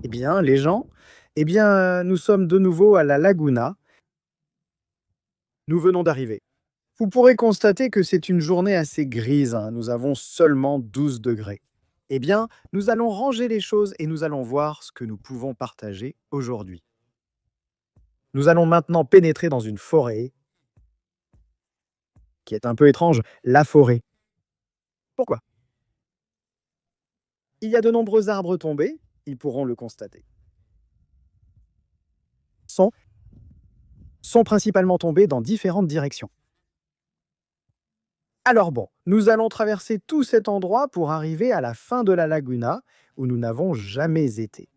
Eh bien, les gens, nous sommes de nouveau à la Laguna. Nous venons d'arriver. Vous pourrez constater que c'est une journée assez grise, hein. Nous avons seulement 12 degrés. Eh bien, nous allons ranger les choses et nous allons voir ce que nous pouvons partager aujourd'hui. Nous allons maintenant pénétrer dans une forêt qui est un peu étrange, la forêt. Pourquoi? Il y a de nombreux arbres tombés, ils pourront le constater. Sont, sont principalement tombés dans différentes directions. Alors bon, nous allons traverser tout cet endroit pour arriver à la fin de la laguna où nous n'avons jamais été.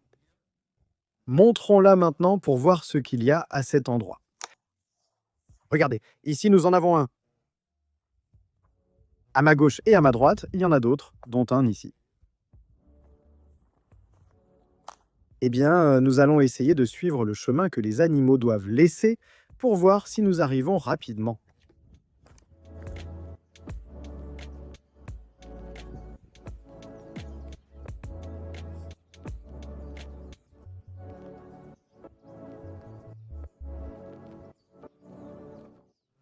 Montrons-la maintenant pour voir ce qu'il y a à cet endroit. Regardez, ici nous en avons un. À ma gauche et à ma droite, il y en a d'autres, dont un ici. Nous allons essayer de suivre le chemin que les animaux doivent laisser pour voir si nous arrivons rapidement.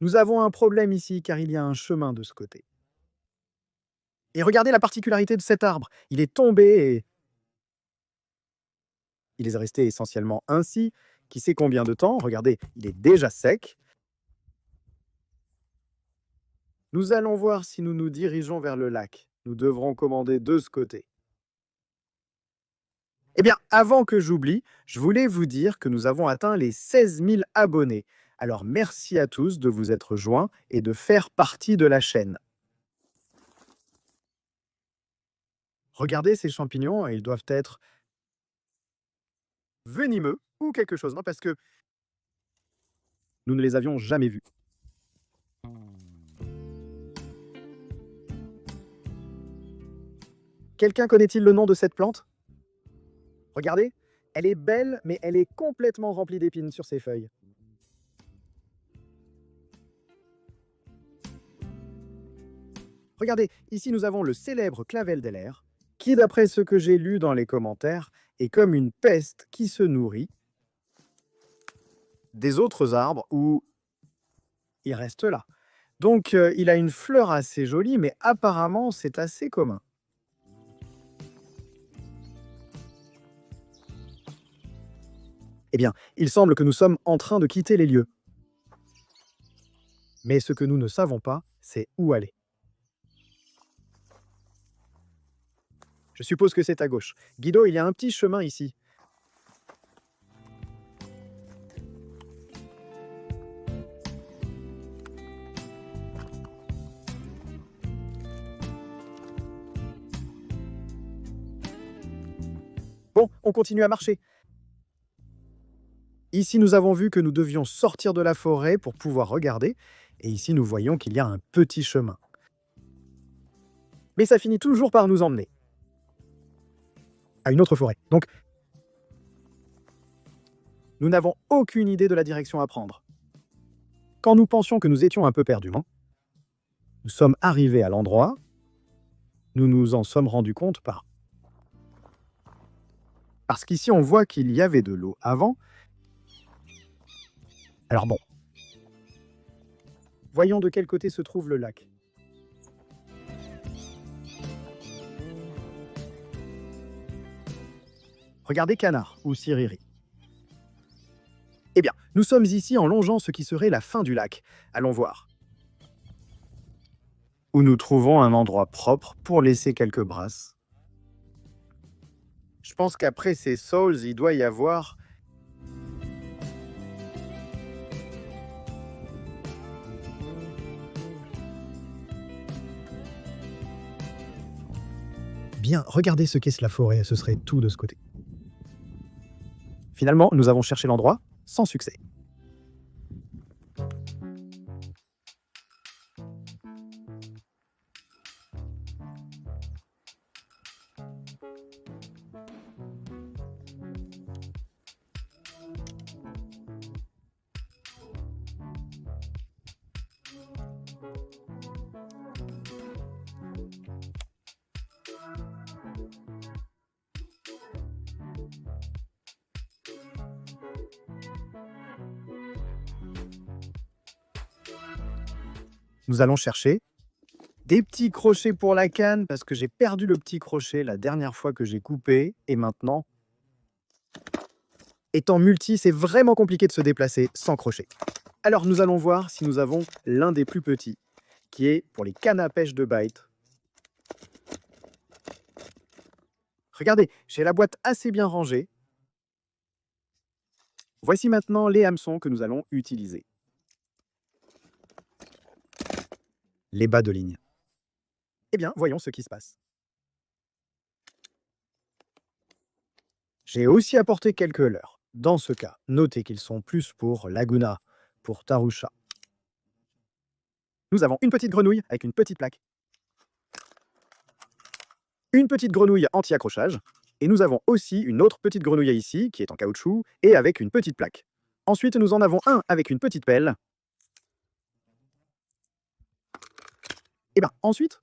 Nous avons un problème ici car il y a un chemin de ce côté. Et regardez la particularité de cet arbre. Il est tombé et il est resté essentiellement ainsi. Qui sait combien de temps? Regardez, il est déjà sec. Nous allons voir si nous nous dirigeons vers le lac. Nous devrons commander de ce côté. Avant que j'oublie, je voulais vous dire que nous avons atteint les 16 000 abonnés. Alors merci à tous de vous être joints et de faire partie de la chaîne. Regardez ces champignons, ils doivent être venimeux ou quelque chose, non? Parce que nous ne les avions jamais vus. Quelqu'un connaît-il le nom de cette plante? Regardez, elle est belle, mais elle est complètement remplie d'épines sur ses feuilles. Regardez, ici nous avons le célèbre clavel des l'air, qui d'après ce que j'ai lu dans les commentaires, est comme une peste qui se nourrit des autres arbres où il reste là. Donc il a une fleur assez jolie, mais apparemment c'est assez commun. Il semble que nous sommes en train de quitter les lieux. Mais ce que nous ne savons pas, c'est où aller. Je suppose que c'est à gauche. Guido, il y a un petit chemin ici. Bon, on continue à marcher. Ici, nous avons vu que nous devions sortir de la forêt pour pouvoir regarder. Et ici, nous voyons qu'il y a un petit chemin. Mais ça finit toujours par nous emmener à une autre forêt. Donc, nous n'avons aucune idée de la direction à prendre. Quand nous pensions que nous étions un peu perdus, nous sommes arrivés à l'endroit, nous nous en sommes rendus compte parce qu'ici, on voit qu'il y avait de l'eau avant. Alors bon, voyons de quel côté se trouve le lac. Regardez Canard ou Siriri. Nous sommes ici en longeant ce qui serait la fin du lac. Allons voir. Où nous trouvons un endroit propre pour laisser quelques brasses. Je pense qu'après ces souls, il doit y avoir... Bien, regardez ce qu'est la forêt, ce serait tout de ce côté. Finalement, nous avons cherché l'endroit sans succès. Nous allons chercher des petits crochets pour la canne parce que j'ai perdu le petit crochet la dernière fois que j'ai coupé et maintenant, étant multi, c'est vraiment compliqué de se déplacer sans crochet. Alors nous allons voir si nous avons l'un des plus petits, qui est pour les cannes à pêche de Bite. Regardez, j'ai la boîte assez bien rangée. Voici maintenant les hameçons que nous allons utiliser. Les bas de ligne. Eh bien, voyons ce qui se passe. J'ai aussi apporté quelques leurres. Dans ce cas, notez qu'ils sont plus pour Laguna, pour Tarusha. Nous avons une petite grenouille avec une petite plaque. Une petite grenouille anti-accrochage. Et nous avons aussi une autre petite grenouille ici, qui est en caoutchouc, et avec une petite plaque. Ensuite, nous en avons un avec une petite pelle. Et bien, ensuite,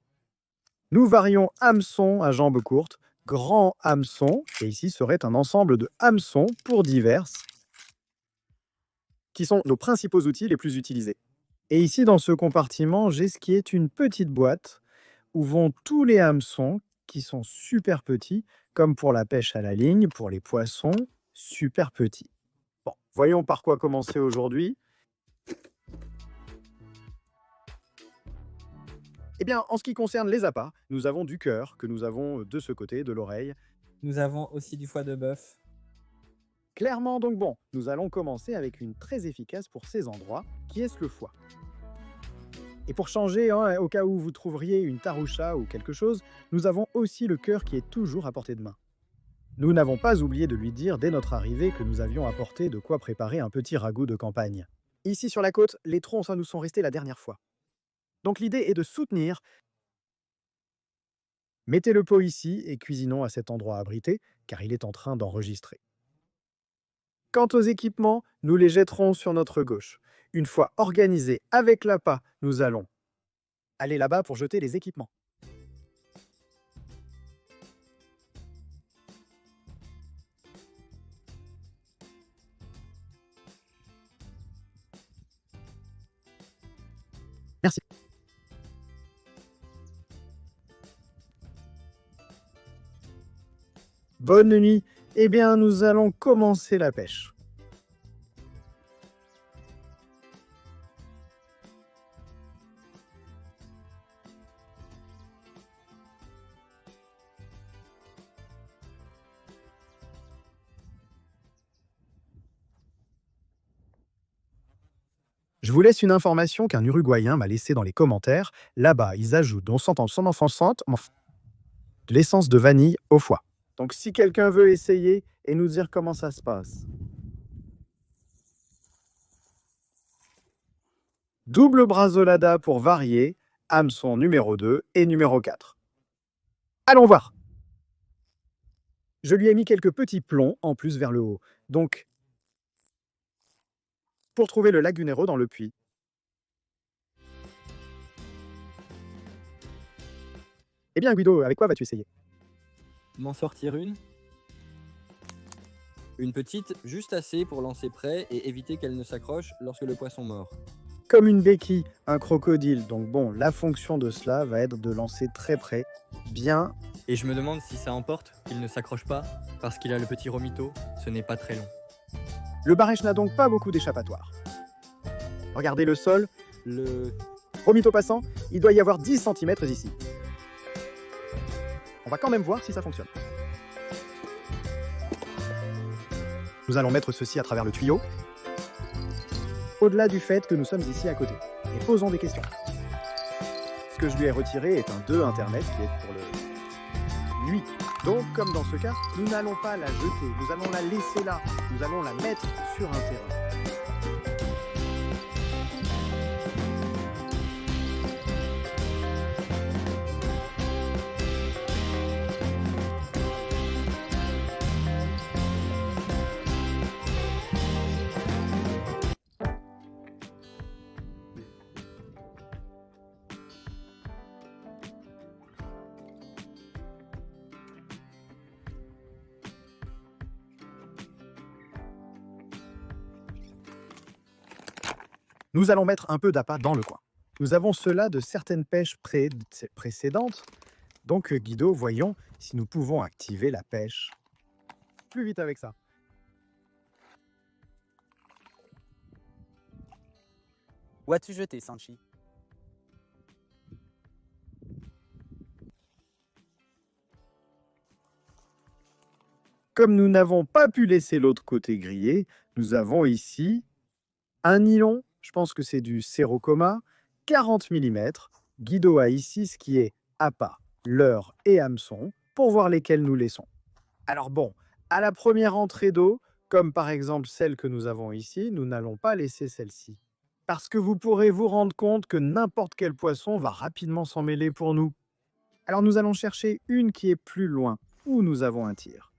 nous varions hameçon à jambes courtes, grand hameçon, et ici serait un ensemble de hameçons pour diverses, qui sont nos principaux outils les plus utilisés. Et ici, dans ce compartiment, j'ai ce qui est une petite boîte où vont tous les hameçons qui sont super petits, comme pour la pêche à la ligne, pour les poissons, super petits. Bon, voyons par quoi commencer aujourd'hui. Eh bien, en ce qui concerne les appâts, nous avons du cœur que nous avons de ce côté, de l'oreille. Nous avons aussi du foie de bœuf. Clairement, donc bon, nous allons commencer avec une très efficace pour ces endroits, qui est le foie. Et pour changer, hein, au cas où vous trouveriez une tarusha ou quelque chose, nous avons aussi le cœur qui est toujours à portée de main. Nous n'avons pas oublié de lui dire dès notre arrivée que nous avions apporté de quoi préparer un petit ragoût de campagne. Ici sur la côte, les troncs nous sont restés la dernière fois. Donc l'idée est de soutenir. Mettez le pot ici et cuisinons à cet endroit abrité, car il est en train d'enregistrer. Quant aux équipements, nous les jetterons sur notre gauche. Une fois organisés avec l'appât, nous allons aller là-bas pour jeter les équipements. Merci. Bonne nuit. Eh bien, nous allons commencer la pêche. Je vous laisse une information qu'un Uruguayen m'a laissée dans les commentaires. Là-bas, ils ajoutent dans son enfant de l'essence de vanille au foie. Donc si quelqu'un veut essayer et nous dire comment ça se passe. Double brasolada pour varier, hameçon numéro 2 et numéro 4. Allons voir. Je lui ai mis quelques petits plombs en plus vers le haut. Donc, pour trouver le lagunero dans le puits. Eh bien Guido, avec quoi vas-tu essayer? M'en sortir une. Une petite, juste assez pour lancer près et éviter qu'elle ne s'accroche lorsque le poisson mord. Comme une béquille, un crocodile. Donc bon, la fonction de cela va être de lancer très près, bien. Et je me demande si ça emporte qu'il ne s'accroche pas, parce qu'il a le petit romito, ce n'est pas très long. Le barèche n'a donc pas beaucoup d'échappatoire. Regardez le sol, Le... romito passant, il doit y avoir 10 cm ici. On va quand même voir si ça fonctionne. Nous allons mettre ceci à travers le tuyau, au-delà du fait que nous sommes ici à côté. Et posons des questions. Ce que je lui ai retiré est un 2 Internet qui est pour le 8. Donc, comme dans ce cas, nous n'allons pas la jeter, nous allons la laisser là, nous allons la mettre sur un terrain. Nous allons mettre un peu d'appât dans le coin. Nous avons cela de certaines pêches précédentes. Donc, Guido, voyons si nous pouvons activer la pêche. Plus vite avec ça. Où as-tu jeté, Sanchi? Comme nous n'avons pas pu laisser l'autre côté grillé, nous avons ici un nylon, je pense que c'est du Serocoma, 40 mm. Guido a ici ce qui est appât, leurre et hameçon, pour voir lesquels nous laissons. Alors bon, à la première entrée d'eau, comme par exemple celle que nous avons ici, nous n'allons pas laisser celle-ci. Parce que vous pourrez vous rendre compte que n'importe quel poisson va rapidement s'en mêler pour nous. Alors nous allons chercher une qui est plus loin, où nous avons un tir.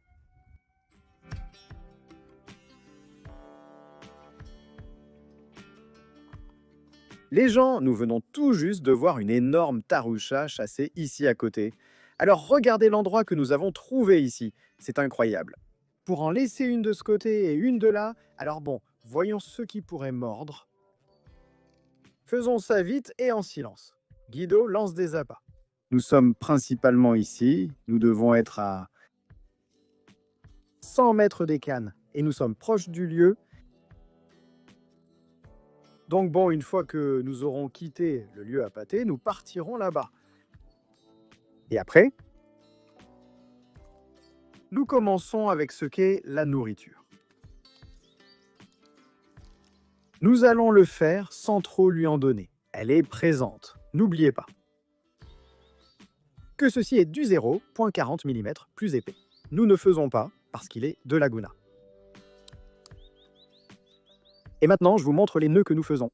Les gens, nous venons tout juste de voir une énorme taroucha chasser ici à côté. Alors regardez l'endroit que nous avons trouvé ici, c'est incroyable. Pour en laisser une de ce côté et une de là, alors bon, voyons ceux qui pourraient mordre. Faisons ça vite et en silence. Guido lance des appâts. Nous sommes principalement ici, nous devons être à 100 mètres des cannes et nous sommes proches du lieu. Donc bon, une fois que nous aurons quitté le lieu appâté, nous partirons là-bas. Et après, nous commençons avec ce qu'est la nourriture. Nous allons le faire sans trop lui en donner. Elle est présente, n'oubliez pas. Que ceci est du 0,40 mm plus épais. Nous ne faisons pas parce qu'il est de Laguna. Et maintenant, je vous montre les nœuds que nous faisons.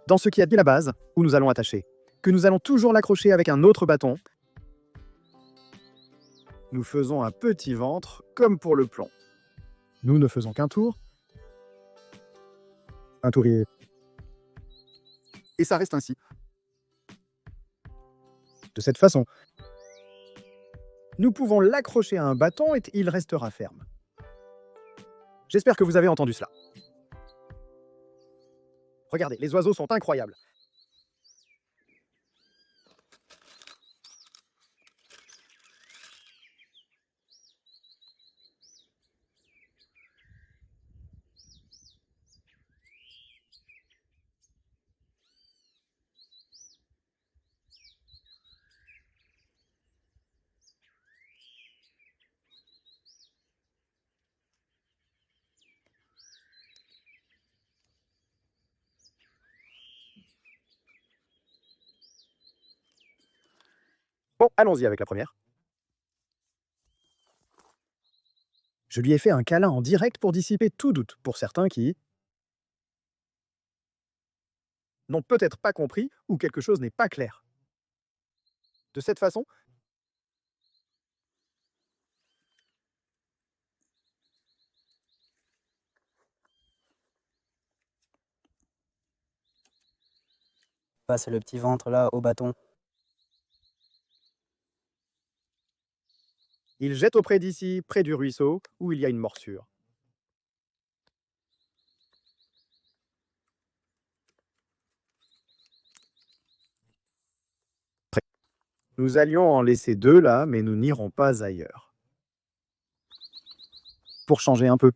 Dans ce qui a dit la base, où nous allons attacher, que nous allons toujours l'accrocher avec un autre bâton, nous faisons un petit ventre comme pour le plomb. Nous ne faisons qu'un tour. Un tourier. Et ça reste ainsi. De cette façon, nous pouvons l'accrocher à un bâton et il restera ferme. J'espère que vous avez entendu cela. Regardez, les oiseaux sont incroyables. Bon, allons-y avec la première. Je lui ai fait un câlin en direct pour dissiper tout doute pour certains qui n'ont peut-être pas compris ou quelque chose n'est pas clair. De cette façon, Passe le petit ventre là au bâton. il jette auprès d'ici, près du ruisseau, où il y a une morsure. Nous allions en laisser deux là, mais nous n'irons pas ailleurs. Pour changer un peu.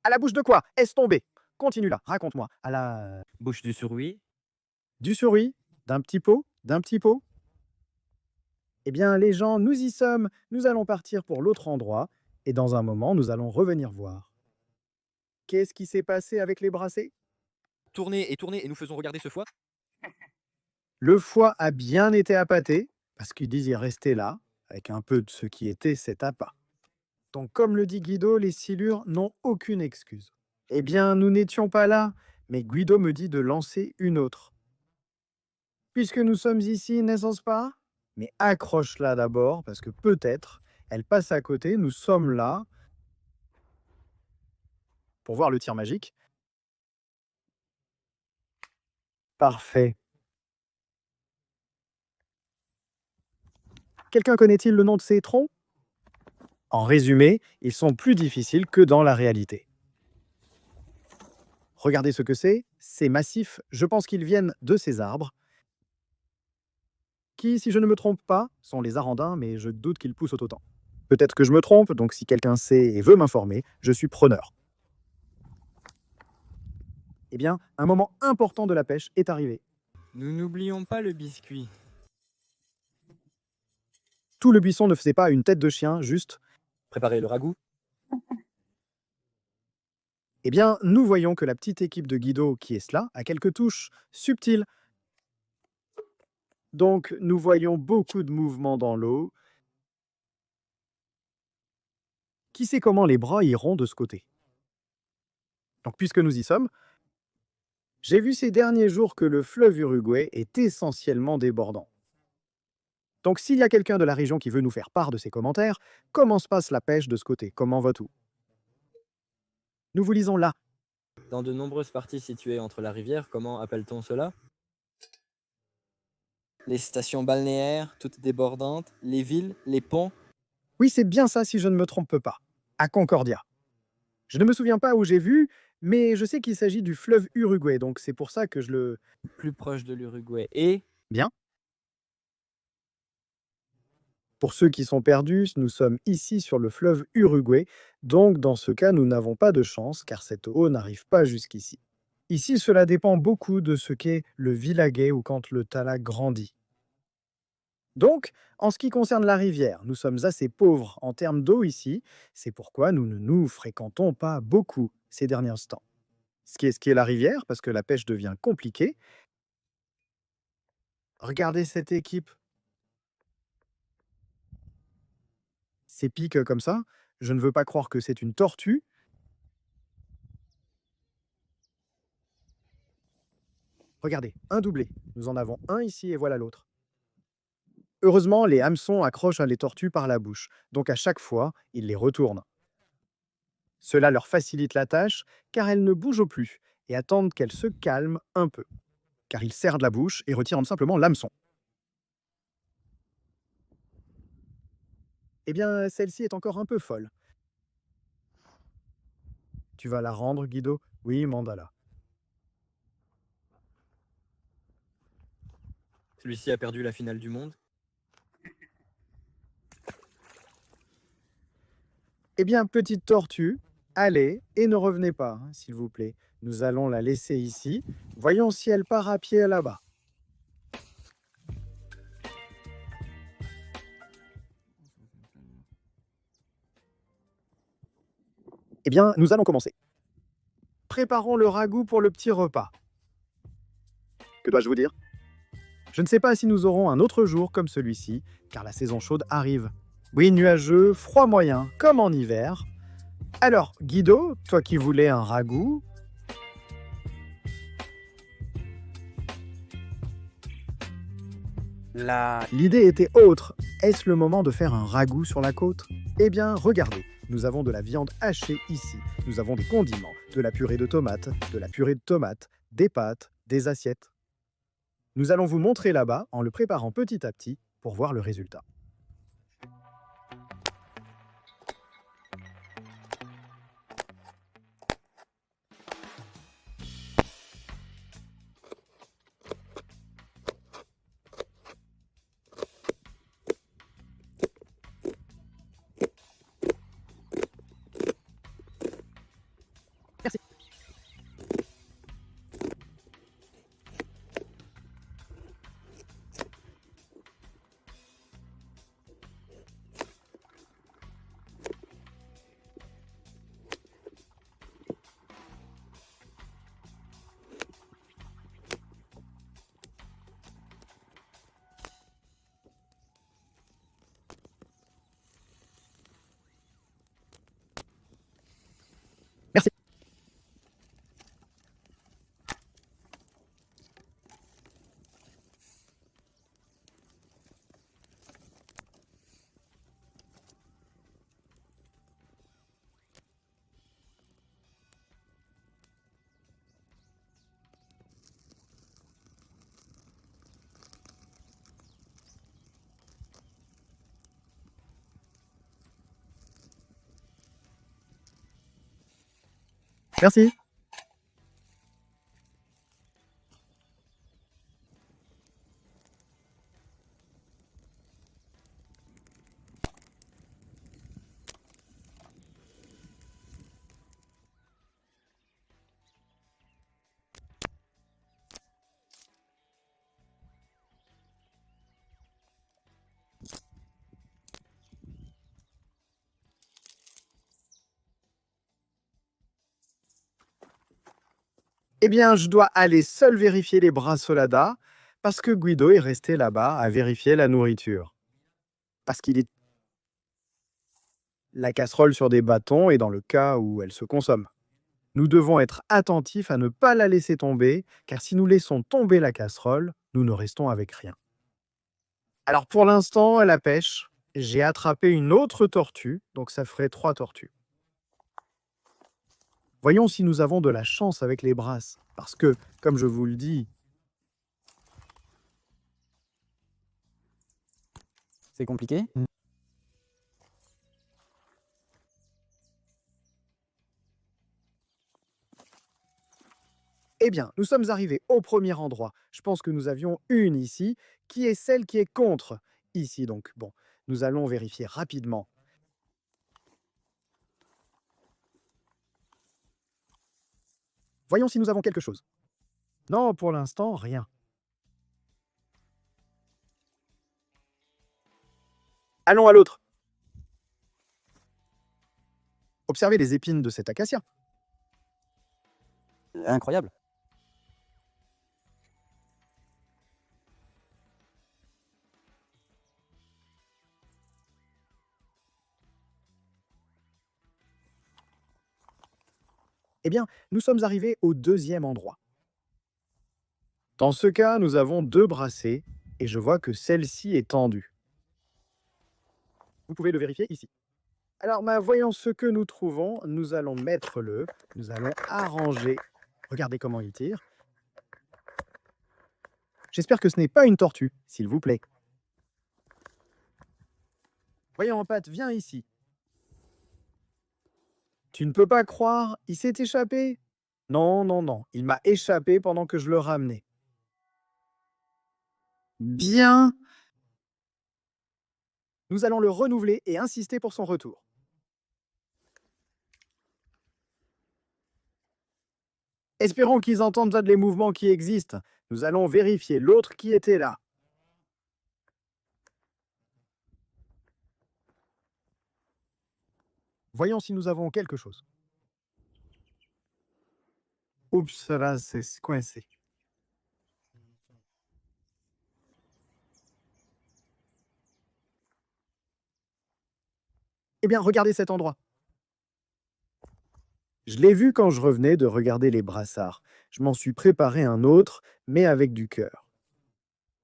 À la bouche de quoi? Est-ce tombé? Continue là, raconte-moi. À la... Bouche du surui. Du souris? D'un petit pot? D'un petit pot? Eh bien, les gens, nous y sommes. Nous allons partir pour l'autre endroit. Et dans un moment, nous allons revenir voir. Qu'est-ce qui s'est passé avec les brassées? Tournez et nous faisons regarder ce foie. Le foie a bien été appâté, parce qu'ils disent y rester là, avec un peu de ce qui était cet appât. Donc, comme le dit Guido, les silures n'ont aucune excuse. Eh bien, nous n'étions pas là, mais Guido me dit de lancer une autre. Puisque nous sommes ici, n'est-ce pas? Mais accroche-la d'abord, parce que peut-être, elle passe à côté, nous sommes là. pour voir le tir magique. Parfait. Quelqu'un connaît-il le nom de ces troncs? En résumé, ils sont plus difficiles que dans la réalité. Regardez ce que c'est massif, je pense qu'ils viennent de ces arbres, qui, si je ne me trompe pas, sont les arandins, mais je doute qu'ils poussent autant. Peut-être que je me trompe, donc si quelqu'un sait et veut m'informer, je suis preneur. Eh bien, un moment important de la pêche est arrivé. Nous n'oublions pas le biscuit. Tout le buisson ne faisait pas une tête de chien, juste. Préparez le ragoût. Eh bien, nous voyons que la petite équipe de Guido qui est là a quelques touches subtiles. Donc, nous voyons beaucoup de mouvements dans l'eau. Qui sait comment les bras iront de ce côté? Donc, puisque nous y sommes, j'ai vu ces derniers jours que le fleuve Uruguay est essentiellement débordant. Donc, s'il y a quelqu'un de la région qui veut nous faire part de ses commentaires, comment se passe la pêche de ce côté? Comment va tout? Nous vous lisons là. Dans de nombreuses parties situées entre la rivière, comment appelle-t-on cela? Les stations balnéaires, toutes débordantes, les villes, les ponts. Oui, c'est bien ça si je ne me trompe pas. À Concordia. Je ne me souviens pas où j'ai vu, mais je sais qu'il s'agit du fleuve Uruguay, donc c'est pour ça que je le... Plus proche de l'Uruguay. Et Bien. Pour ceux qui sont perdus, nous sommes ici sur le fleuve Uruguay, donc dans ce cas, nous n'avons pas de chance car cette eau n'arrive pas jusqu'ici. Ici, cela dépend beaucoup de ce qu'est le villaguet ou quand le talac grandit. Donc, en ce qui concerne la rivière, nous sommes assez pauvres en termes d'eau ici, c'est pourquoi nous ne nous fréquentons pas beaucoup ces derniers temps. Ce qui est la rivière, parce que la pêche devient compliquée. Regardez cette équipe. Ces pics comme ça, je ne veux pas croire que c'est une tortue. Regardez, un doublé. Nous en avons un ici et voilà l'autre. Heureusement, les hameçons accrochent les tortues par la bouche, donc à chaque fois, ils les retournent. Cela leur facilite la tâche, car elles ne bougent plus et attendent qu'elles se calment un peu, car ils serrent la bouche et retirent simplement l'hameçon. Eh bien, celle-ci est encore un peu folle. Tu vas la rendre, Guido? Oui, Mandala. celui-ci a perdu la finale du monde. Eh bien, petite tortue, allez et ne revenez pas, hein, s'il vous plaît. Nous allons la laisser ici. Voyons si elle part à pied là-bas. Eh bien, nous allons commencer. Préparons le ragoût pour le petit repas. Que dois-je vous dire? Je ne sais pas si nous aurons un autre jour comme celui-ci, car la saison chaude arrive. Oui, nuageux, froid moyen, comme en hiver. Alors, Guido, toi qui voulais un ragoût, l'idée était autre. Est-ce le moment de faire un ragoût sur la côte? Eh bien, regardez, nous avons de la viande hachée ici, nous avons des condiments, de la purée de tomates, des pâtes, des assiettes. Nous allons vous montrer là-bas en le préparant petit à petit pour voir le résultat. Merci. Merci. Eh bien, je dois aller seul vérifier les brassoladas parce que Guido est resté là-bas à vérifier la nourriture. Parce qu'il est la casserole sur des bâtons et dans le cas où elle se consomme. Nous devons être attentifs à ne pas la laisser tomber, car si nous laissons tomber la casserole, nous ne restons avec rien. Alors pour l'instant, à la pêche, j'ai attrapé une autre tortue, donc ça ferait 3 tortues. Voyons si nous avons de la chance avec les brasses, parce que, comme je vous le dis, C'est compliqué? eh bien, nous sommes arrivés au premier endroit. Je pense que nous avions une ici, qui est celle qui est contre. Ici donc, bon, nous allons vérifier rapidement. Voyons si nous avons quelque chose. Non, pour l'instant, rien. Allons à l'autre. Observez les épines de cet acacia. Incroyable. Eh bien, nous sommes arrivés au deuxième endroit. Dans ce cas, nous avons 2 brassées et je vois que celle-ci est tendue. Vous pouvez le vérifier ici. Alors, voyons ce que nous trouvons. Nous allons mettre nous allons arranger. Regardez comment il tire. J'espère que ce n'est pas une tortue, s'il vous plaît. Voyons, Pat, viens ici. Tu ne peux pas croire, il s'est échappé. Non, non, non, il m'a échappé pendant que je le ramenais. Bien. Nous allons le renouveler et insister pour son retour. Espérons qu'ils entendent les mouvements qui existent. Nous allons vérifier l'autre qui était là. Voyons si nous avons quelque chose. Oups, là, c'est coincé. Eh bien, regardez cet endroit. Je l'ai vu quand je revenais de regarder les brassards. Je m'en suis préparé un autre, mais avec du cœur.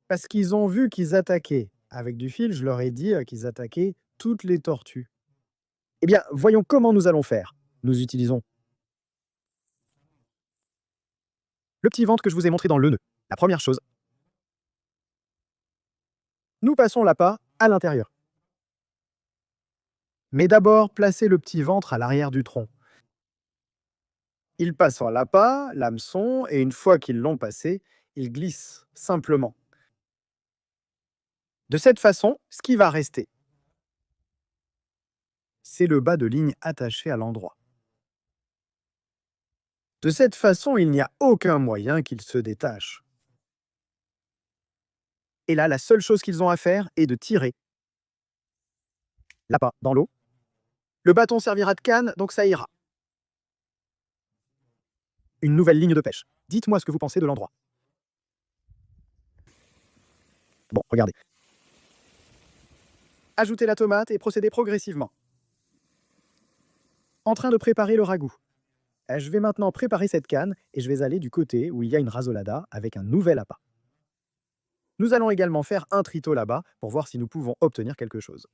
Parce qu'ils ont vu qu'ils attaquaient. Avec du fil, je leur ai dit qu'ils attaquaient toutes les tortues. Eh bien, voyons comment nous allons faire. Nous utilisons le petit ventre que je vous ai montré dans le nœud. La première chose, nous passons l'appât à l'intérieur. Mais d'abord, placez le petit ventre à l'arrière du tronc. Ils passent en l'appât, l'hameçon, et une fois qu'ils l'ont passé, ils glissent simplement. De cette façon, ce qui va rester, c'est le bas de ligne attaché à l'endroit. De cette façon, il n'y a aucun moyen qu'il se détache. Et là, la seule chose qu'ils ont à faire est de tirer l'appât dans l'eau. Le bâton servira de canne, donc ça ira. Une nouvelle ligne de pêche. Dites-moi ce que vous pensez de l'endroit. Bon, regardez. Ajoutez la tomate et procédez progressivement. En train de préparer le ragoût. Je vais maintenant préparer cette canne et je vais aller du côté où il y a une rasolada avec un nouvel appât. Nous allons également faire un trito là-bas pour voir si nous pouvons obtenir quelque chose.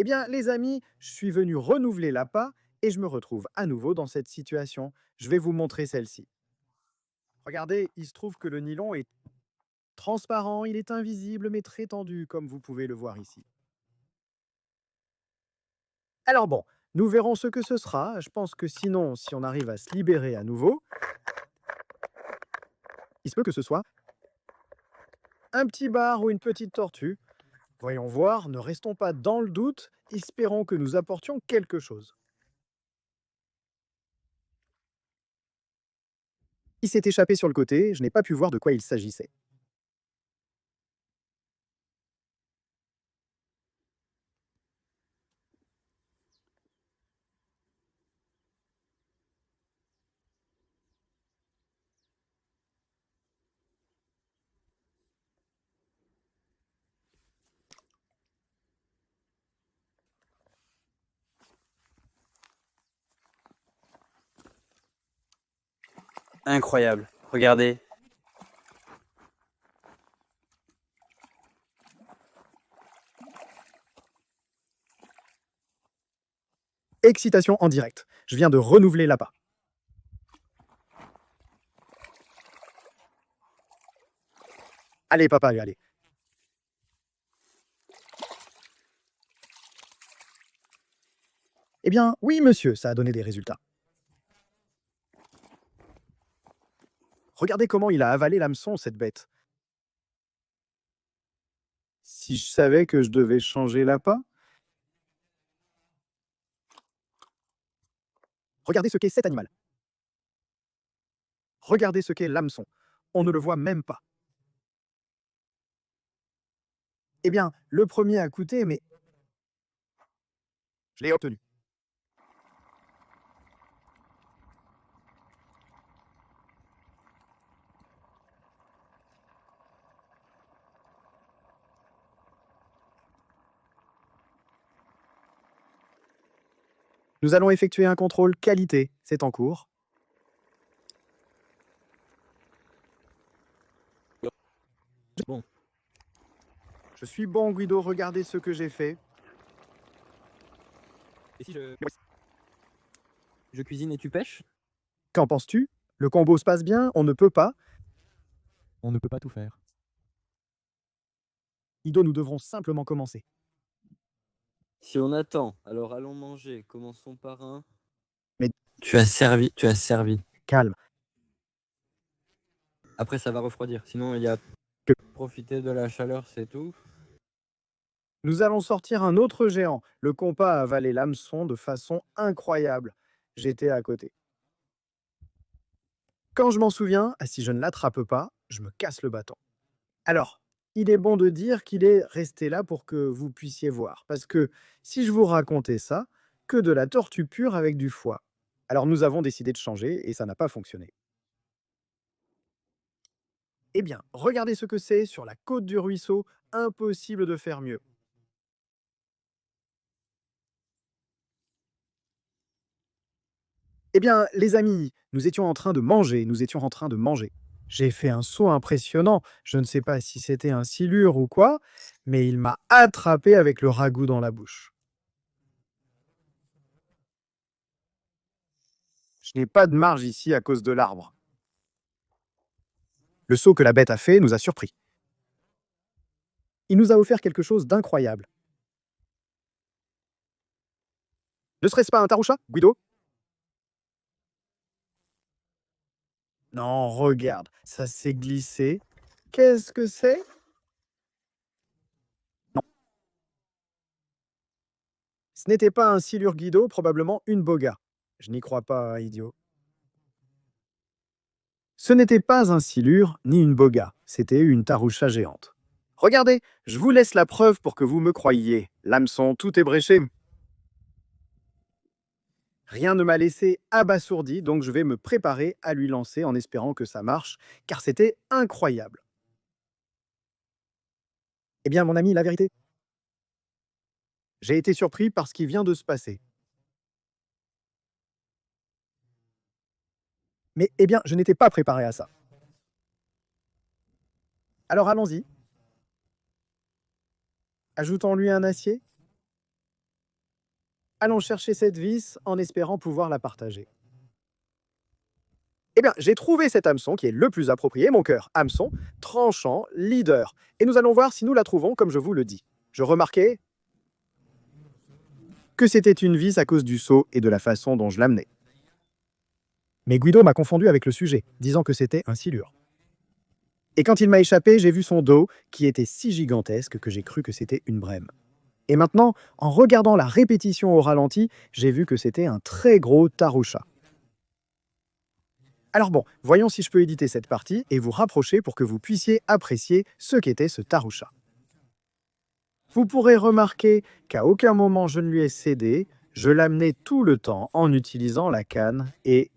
Eh bien, les amis, je suis venu renouveler l'appât et je me retrouve à nouveau dans cette situation. Je vais vous montrer celle-ci. Regardez, il se trouve que le nylon est transparent, il est invisible mais très tendu, comme vous pouvez le voir ici. Alors bon, nous verrons ce que ce sera. Je pense que sinon, si on arrive à se libérer à nouveau, il se peut que ce soit un petit bar ou une petite tortue. Voyons voir, ne restons pas dans le doute, espérons que nous apportions quelque chose. Il s'est échappé sur le côté, je n'ai pas pu voir de quoi il s'agissait. Incroyable. Regardez. Excitation en direct. Je viens de renouveler l'appât. Allez, papa, allez. Eh bien, oui, monsieur, ça a donné des résultats. Regardez comment il a avalé l'hameçon, cette bête. Si je savais que je devais changer l'appât. Regardez ce qu'est cet animal. Regardez ce qu'est l'hameçon. On ne le voit même pas. Eh bien, le premier a coûté, mais je l'ai obtenu. Nous allons effectuer un contrôle qualité. C'est en cours. Bon, Je suis bon, Guido, regardez ce que j'ai fait. et si je cuisine et tu pêches? Qu'en penses-tu? Le combo se passe bien? On ne peut pas. On ne peut pas tout faire. Guido, nous devrons simplement commencer. Si on attend, alors allons manger. Commençons par un. Mais- Tu as servi. Calme. Après, ça va refroidir. Sinon, il y a Que- profiter de la chaleur, c'est tout. Nous allons sortir un autre géant. Le compas a avalé l'hameçon de façon incroyable. J'étais à côté. Quand je m'en souviens, si je ne l'attrape pas, je me casse le bâton. Alors, il est bon de dire qu'il est resté là pour que vous puissiez voir. Parce que si je vous racontais ça, que de la tortue pure avec du foie. Alors nous avons décidé de changer et ça n'a pas fonctionné. Eh bien, regardez ce que c'est sur la côte du ruisseau. Impossible de faire mieux. Eh bien, les amis, nous étions en train de manger. J'ai fait un saut impressionnant. Je ne sais pas si c'était un silure ou quoi, mais il m'a attrapé avec le ragoût dans la bouche. Je n'ai pas de marge ici à cause de l'arbre. Le saut que la bête a fait nous a surpris. Il nous a offert quelque chose d'incroyable. Ne serait-ce pas un taroucha, Guido? Non, regarde, ça s'est glissé. Qu'est-ce que c'est? Non. Ce n'était pas un silure Guido, probablement une boga. Je n'y crois pas, idiot. Ce n'était pas un silure ni une boga, c'était une taroucha géante. Regardez, je vous laisse la preuve pour que vous me croyiez. L'hameçon, tout est bréché. Rien ne m'a laissé abasourdi, donc je vais me préparer à lui lancer en espérant que ça marche, car c'était incroyable. Eh bien, mon ami, la vérité, j'ai été surpris par ce qui vient de se passer. Mais, eh bien, je n'étais pas préparé à ça. Alors allons-y. Ajoutons-lui un acier. Allons chercher cette vis en espérant pouvoir la partager. Eh bien, j'ai trouvé cet hameçon qui est le plus approprié, mon cœur. Hameçon, tranchant, leader. Et nous allons voir si nous la trouvons comme je vous le dis. Je remarquais que c'était une vis à cause du seau et de la façon dont je l'amenais. Mais Guido m'a confondu avec le sujet, disant que c'était un silure. Et quand il m'a échappé, j'ai vu son dos, qui était si gigantesque que j'ai cru que c'était une brème. Et maintenant, en regardant la répétition au ralenti, j'ai vu que c'était un très gros taroucha. Alors bon, voyons si je peux éditer cette partie et vous rapprocher pour que vous puissiez apprécier ce qu'était ce taroucha. Vous pourrez remarquer qu'à aucun moment je ne lui ai cédé, je l'amenais tout le temps en utilisant la canne et,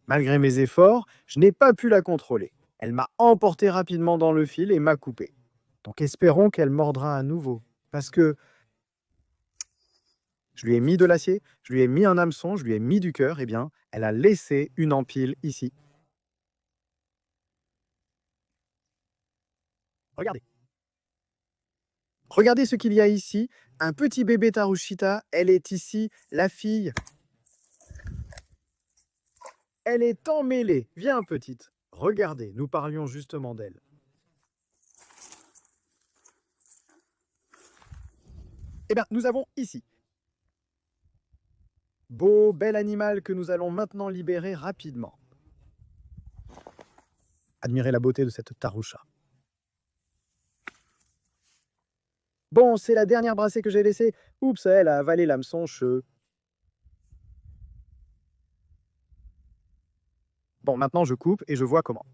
malgré mes efforts, je n'ai pas pu la contrôler. Elle m'a emporté rapidement dans le fil et m'a coupé. Donc espérons qu'elle mordra à nouveau, parce que je lui ai mis de l'acier, je lui ai mis un hameçon, je lui ai mis du cœur, eh bien, elle a laissé une empile ici. Regardez. Regardez ce qu'il y a ici. Un petit bébé Tarushita, elle est ici, la fille. Elle est emmêlée. Viens, petite. Regardez, nous parlions justement d'elle. Eh bien, nous avons ici. Beau, bel animal que nous allons maintenant libérer rapidement. Admirez la beauté de cette Tarusha. Bon, c'est la dernière brassée que j'ai laissée. Oups, elle a avalé l'hameçon cheveux. Bon, maintenant je coupe et je vois comment.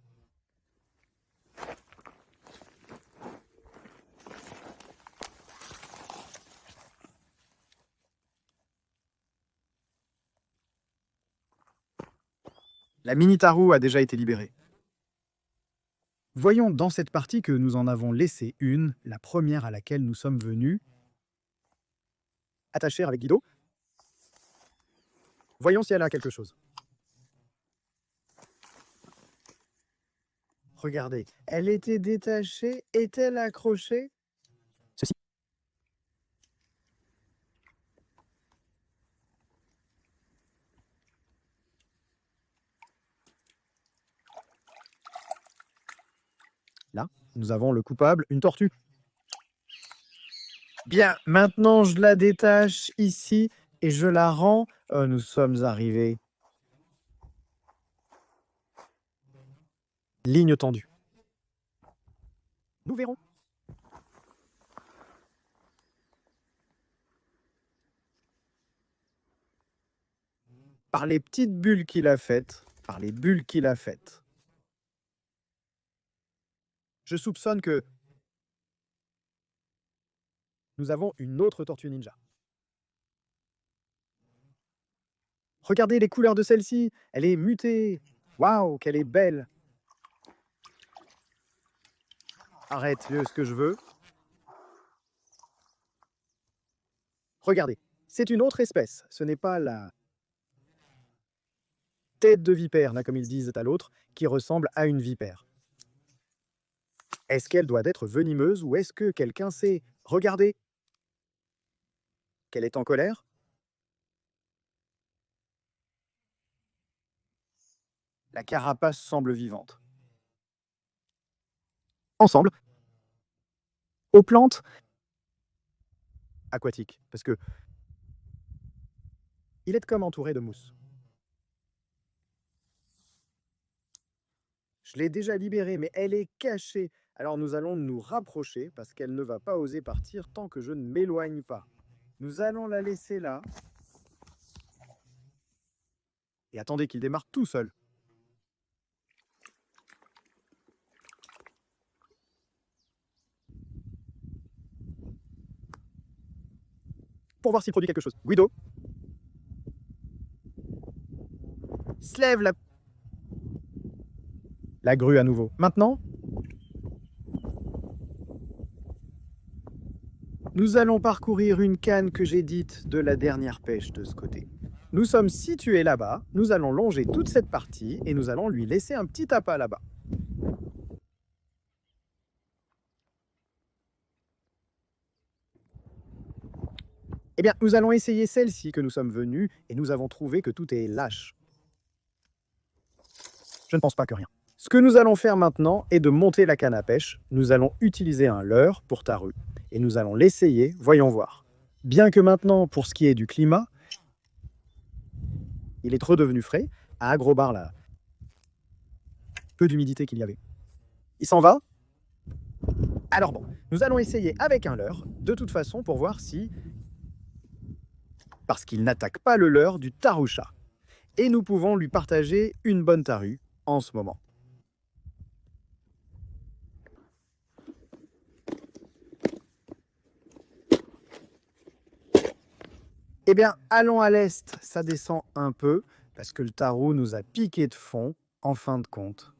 La mini tarou a déjà été libérée. Voyons dans cette partie que nous en avons laissé une, la première à laquelle nous sommes venus. Attacher avec Guido. Voyons si elle a quelque chose. Regardez, elle était détachée, est-elle accrochée? Ceci. Là, nous avons le coupable, une tortue. Bien, maintenant je la détache ici et je la rends. Nous sommes arrivés. Ligne tendue. Nous verrons. Par les petites bulles qu'il a faites, je soupçonne que nous avons une autre tortue ninja. Regardez les couleurs de celle-ci, elle est mutée. Waouh, qu'elle est belle. Arrête, vieux, ce que je veux. Regardez, c'est une autre espèce. Ce n'est pas la tête de vipère, là, comme ils disent à l'autre, qui ressemble à une vipère. Est-ce qu'elle doit être venimeuse ou est-ce que quelqu'un sait? Regardez. Qu'elle est en colère? La carapace semble vivante. Ensemble, aux plantes aquatiques, parce que il est comme entouré de mousse. Je l'ai déjà libérée, mais elle est cachée. Alors nous allons nous rapprocher, parce qu'elle ne va pas oser partir tant que je ne m'éloigne pas. Nous allons la laisser là. Et attendez qu'il démarre tout seul. Pour voir s'il produit quelque chose. Guido. Se lève la grue à nouveau. Maintenant, nous allons parcourir une canne que j'ai dite de la dernière pêche de ce côté. Nous sommes situés là-bas, nous allons longer toute cette partie et nous allons lui laisser un petit appât là-bas. Eh bien, nous allons essayer celle-ci que nous sommes venus et nous avons trouvé que tout est lâche. Je ne pense pas que rien. Ce que nous allons faire maintenant est de monter la canne à pêche. Nous allons utiliser un leurre pour tarue et nous allons l'essayer, voyons voir. Bien que maintenant, pour ce qui est du climat, il est redevenu frais, à Agrobar là, peu d'humidité qu'il y avait. Il s'en va? Alors bon, nous allons essayer avec un leurre, de toute façon, pour voir si... Parce qu'il n'attaque pas le leurre du taroucha. Et nous pouvons lui partager une bonne tarue en ce moment. Eh bien, allons à l'est, ça descend un peu, parce que le tarou nous a piqué de fond, en fin de compte.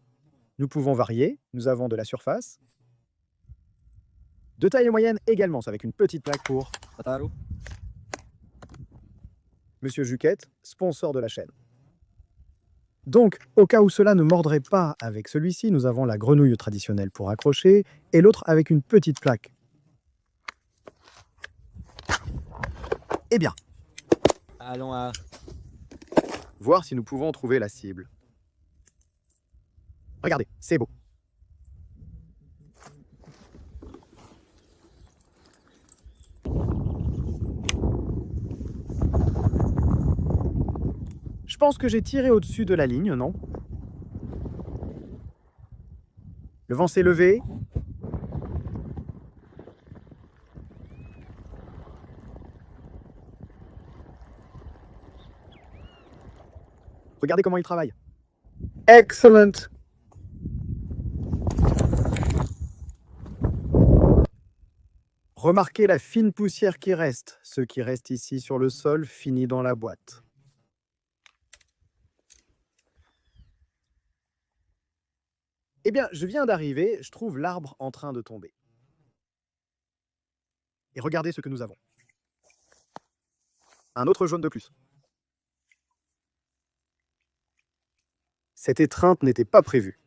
Nous pouvons varier, nous avons de la surface. De taille moyenne également, avec une petite plaque pour Tataru. Monsieur Juquette, sponsor de la chaîne. Donc, au cas où cela ne mordrait pas avec celui-ci, nous avons la grenouille traditionnelle pour accrocher, et l'autre avec une petite plaque. Eh bien, Allons à... voir si nous pouvons trouver la cible. Regardez, c'est beau. Je pense que j'ai tiré au-dessus de la ligne, non? Le vent s'est levé. Regardez comment il travaille. Excellent. Remarquez la fine poussière qui reste. Ce qui reste ici sur le sol finit dans la boîte. Eh bien, je viens d'arriver, je trouve l'arbre en train de tomber. Et regardez ce que nous avons. Un autre jaune de plus. Cette étreinte n'était pas prévue.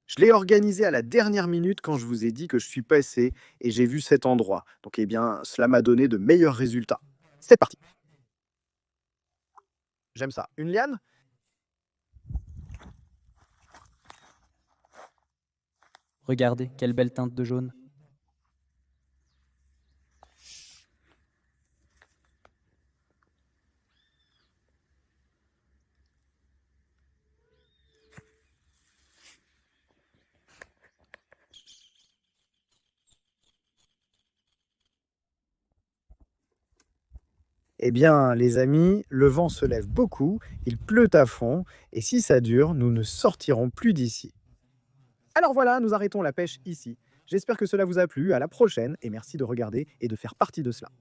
Je l'ai organisée à la dernière minute quand je vous ai dit que je suis passé et j'ai vu cet endroit. Donc, eh bien, cela m'a donné de meilleurs résultats. C'est parti. J'aime ça. Une liane? Regardez, quelle belle teinte de jaune. Eh bien, les amis, le vent se lève beaucoup, il pleut à fond, et si ça dure, nous ne sortirons plus d'ici. Alors voilà, nous arrêtons la pêche ici. J'espère que cela vous a plu, à la prochaine, et merci de regarder et de faire partie de cela.